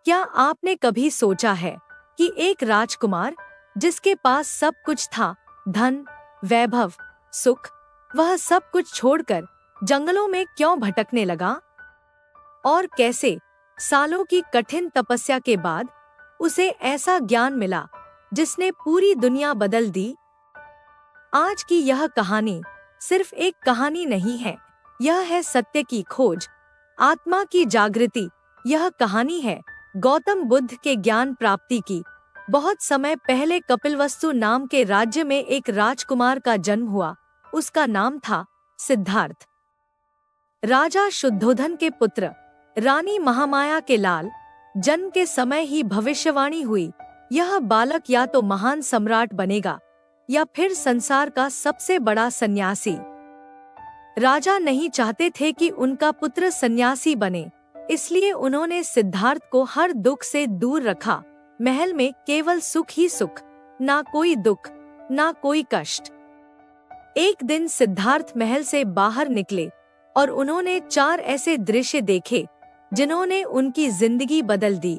क्या आपने कभी सोचा है कि एक राजकुमार जिसके पास सब कुछ था, धन, वैभव, सुख, वह सब कुछ छोड़कर जंगलों में क्यों भटकने लगा? और कैसे सालों की कठिन तपस्या के बाद उसे ऐसा ज्ञान मिला जिसने पूरी दुनिया बदल दी? आज की यह कहानी सिर्फ एक कहानी नहीं है, यह है सत्य की खोज, आत्मा की जागृति। यह कहानी है गौतम बुद्ध के ज्ञान प्राप्ति की। बहुत समय पहले कपिलवस्तु नाम के राज्य में एक राजकुमार का जन्म हुआ। उसका नाम था सिद्धार्थ। राजा शुद्धोधन के पुत्र, रानी महामाया के लाल। जन्म के समय ही भविष्यवाणी हुई, यह बालक या तो महान सम्राट बनेगा या फिर संसार का सबसे बड़ा सन्यासी। राजा नहीं चाहते थे कि उनका पुत्र सन्यासी बने, इसलिए उन्होंने सिद्धार्थ को हर दुख से दूर रखा। महल में केवल सुख ही सुख, ना कोई दुख, ना कोई कष्ट। एक दिन सिद्धार्थ महल से बाहर निकले और उन्होंने 4 ऐसे दृश्य देखे जिन्होंने उनकी जिंदगी बदल दी।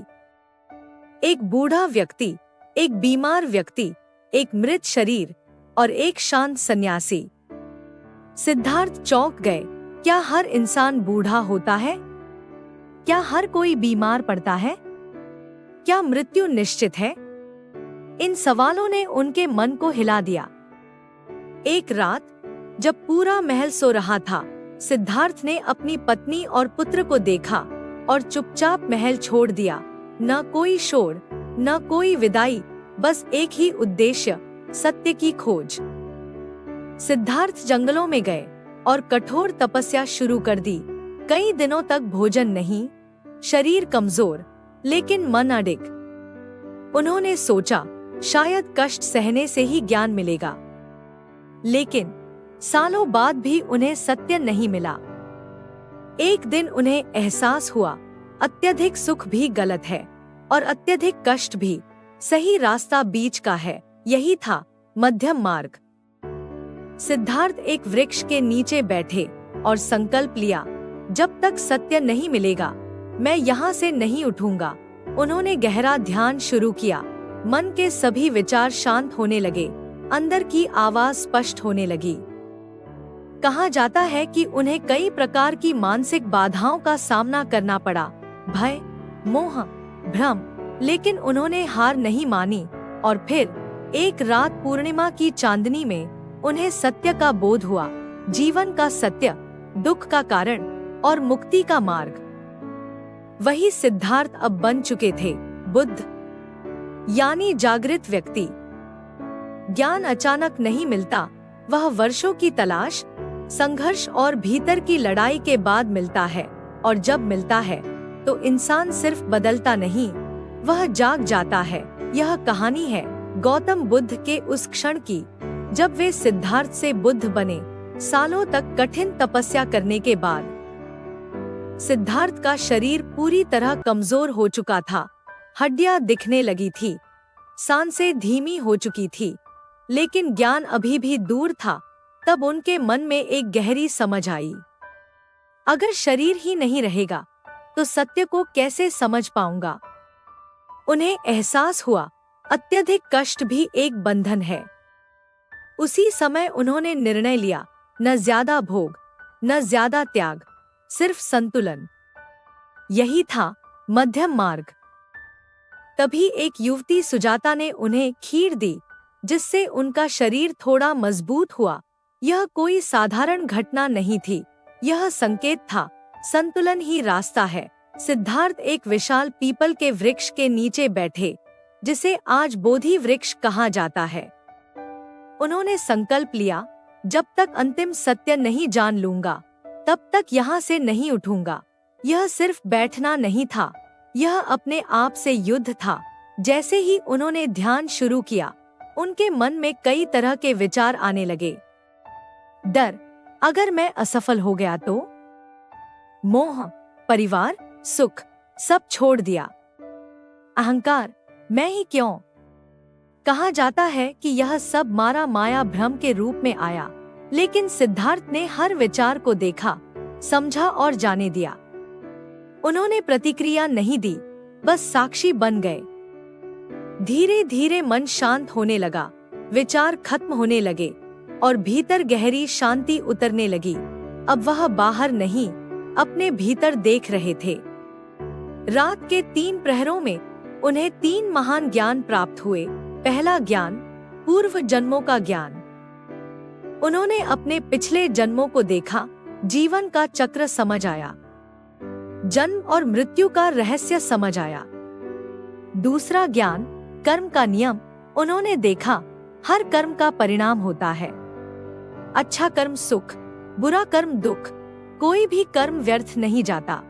एक बूढ़ा व्यक्ति, एक बीमार व्यक्ति, एक मृत शरीर और एक शांत सन्यासी। सिद्धार्थ चौंक गए। क्या हर इंसान बूढ़ा होता है? क्या हर कोई बीमार पड़ता है? क्या मृत्यु निश्चित है? इन सवालों ने उनके मन को हिला दिया। एक रात जब पूरा महल सो रहा था, सिद्धार्थ ने अपनी पत्नी और पुत्र को देखा और चुपचाप महल छोड़ दिया। न कोई शोर, न कोई विदाई, बस एक ही उद्देश्य, सत्य की खोज। सिद्धार्थ जंगलों में गए और कठोर तपस्या शुरू कर दी। कई दिनों तक भोजन नहीं, शरीर कमजोर, लेकिन मन अडिग। उन्होंने सोचा शायद कष्ट सहने से ही ज्ञान मिलेगा, लेकिन सालों बाद भी उन्हें सत्य नहीं मिला। एक दिन उन्हें एहसास हुआ, अत्यधिक सुख भी गलत है और अत्यधिक कष्ट भी। सही रास्ता बीच का है, यही था मध्यम मार्ग। सिद्धार्थ एक वृक्ष के नीचे बैठे और संकल्प लिया, जब तक सत्य नहीं मिलेगा मैं यहाँ से नहीं उठूंगा। उन्होंने गहरा ध्यान शुरू किया। मन के सभी विचार शांत होने लगे, अंदर की आवाज स्पष्ट होने लगी। कहा जाता है कि उन्हें कई प्रकार की मानसिक बाधाओं का सामना करना पड़ा, भय, मोह, भ्रम, लेकिन उन्होंने हार नहीं मानी। और फिर एक रात पूर्णिमा की चांदनी में उन्हें सत्य का बोध हुआ, जीवन का सत्य, दुख का कारण और मुक्ति का मार्ग। वही सिद्धार्थ अब बन चुके थे बुद्ध, यानी जागृत व्यक्ति। ज्ञान अचानक नहीं मिलता, वह वर्षों की तलाश, संघर्ष और भीतर की लड़ाई के बाद मिलता है। और जब मिलता है तो इंसान सिर्फ बदलता नहीं, वह जाग जाता है। यह कहानी है गौतम बुद्ध के उस क्षण की जब वे सिद्धार्थ से बुद्ध बने। सालों तक कठिन तपस्या करने के बाद सिद्धार्थ का शरीर पूरी तरह कमजोर हो चुका था, हड्डियां दिखने लगी थी, सांसें धीमी हो चुकी थी, लेकिन ज्ञान अभी भी दूर था। तब उनके मन में एक गहरी समझ आई, अगर शरीर ही नहीं रहेगा तो सत्य को कैसे समझ पाऊंगा? उन्हें एहसास हुआ, अत्यधिक कष्ट भी एक बंधन है। उसी समय उन्होंने निर्णय लिया, न ज्यादा भोग, न ज्यादा त्याग, सिर्फ संतुलन। यही था मध्यम मार्ग। तभी एक युवती सुजाता ने उन्हें खीर दी, जिससे उनका शरीर थोड़ा मजबूत हुआ। यह कोई साधारण घटना नहीं थी, यह संकेत था, संतुलन ही रास्ता है। सिद्धार्थ एक विशाल पीपल के वृक्ष के नीचे बैठे, जिसे आज बोधि वृक्ष कहा जाता है। उन्होंने संकल्प लिया, जब तक अंतिम सत्य नहीं जान लूंगा तब तक यहाँ से नहीं उठूंगा। यह सिर्फ बैठना नहीं था, यह अपने आप से युद्ध था। जैसे ही उन्होंने ध्यान शुरू किया, उनके मन में कई तरह के विचार आने लगे। डर, अगर मैं असफल हो गया तो? मोह, परिवार, सुख, सब छोड़ दिया। अहंकार, मैं ही क्यों? कहा जाता है कि यह सब मारा माया भ्रम के रूप में आया, लेकिन सिद्धार्थ ने हर विचार को देखा, समझा और जाने दिया। उन्होंने प्रतिक्रिया नहीं दी, बस साक्षी बन गए। धीरे धीरे मन शांत होने लगा, विचार खत्म होने लगे और भीतर गहरी शांति उतरने लगी। अब वह बाहर नहीं, अपने भीतर देख रहे थे। रात के 3 प्रहरों में उन्हें 3 महान ज्ञान प्राप्त हुए। पहला ज्ञान, पूर्व जन्मों का ज्ञान। उन्होंने अपने पिछले जन्मों को देखा, जीवन का चक्र समझ आया, जन्म और मृत्यु का रहस्य समझ आया। दूसरा ज्ञान, कर्म का नियम। उन्होंने देखा, हर कर्म का परिणाम होता है। अच्छा कर्म सुख, बुरा कर्म दुख, कोई भी कर्म व्यर्थ नहीं जाता।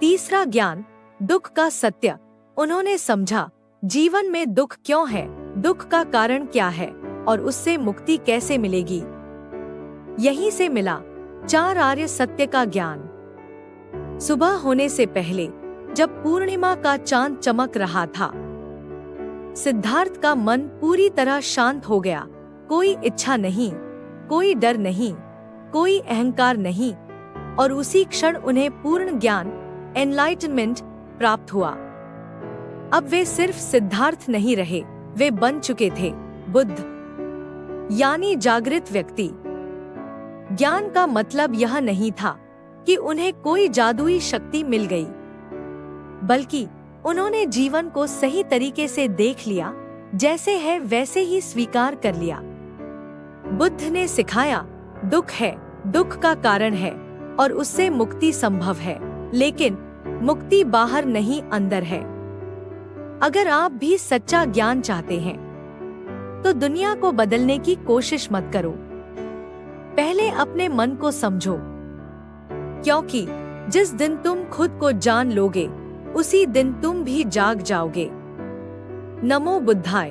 तीसरा ज्ञान, दुख का सत्य। उन्होंने समझा, जीवन में दुख क्यों है, दुख का कारण क्या है और उससे मुक्ति कैसे मिलेगी। यहीं से मिला 4 आर्य सत्य का ज्ञान। सुबह होने से पहले, जब पूर्णिमा का चांद चमक रहा था, सिद्धार्थ का मन पूरी तरह शांत हो गया। कोई इच्छा नहीं, कोई डर नहीं, कोई अहंकार नहीं, और उसी क्षण उन्हें पूर्ण ज्ञान, एनलाइटनमेंट प्राप्त हुआ। अब वे सिर्फ सिद्धार्थ नहीं रहे, वे बन चुके थे बुद्ध, यानी जागृत व्यक्ति। ज्ञान का मतलब यह नहीं था कि उन्हें कोई जादुई शक्ति मिल गई, बल्कि उन्होंने जीवन को सही तरीके से देख लिया, जैसे है वैसे ही स्वीकार कर लिया। बुद्ध ने सिखाया, दुख है, दुख का कारण है और उससे मुक्ति संभव है, लेकिन मुक्ति बाहर नहीं अंदर है। अगर आप भी सच्चा ज्ञान चाहते हैं, तो दुनिया को बदलने की कोशिश मत करो। पहले अपने मन को समझो, क्योंकि जिस दिन तुम खुद को जान लोगे, उसी दिन तुम भी जाग जाओगे। नमो बुद्धाय।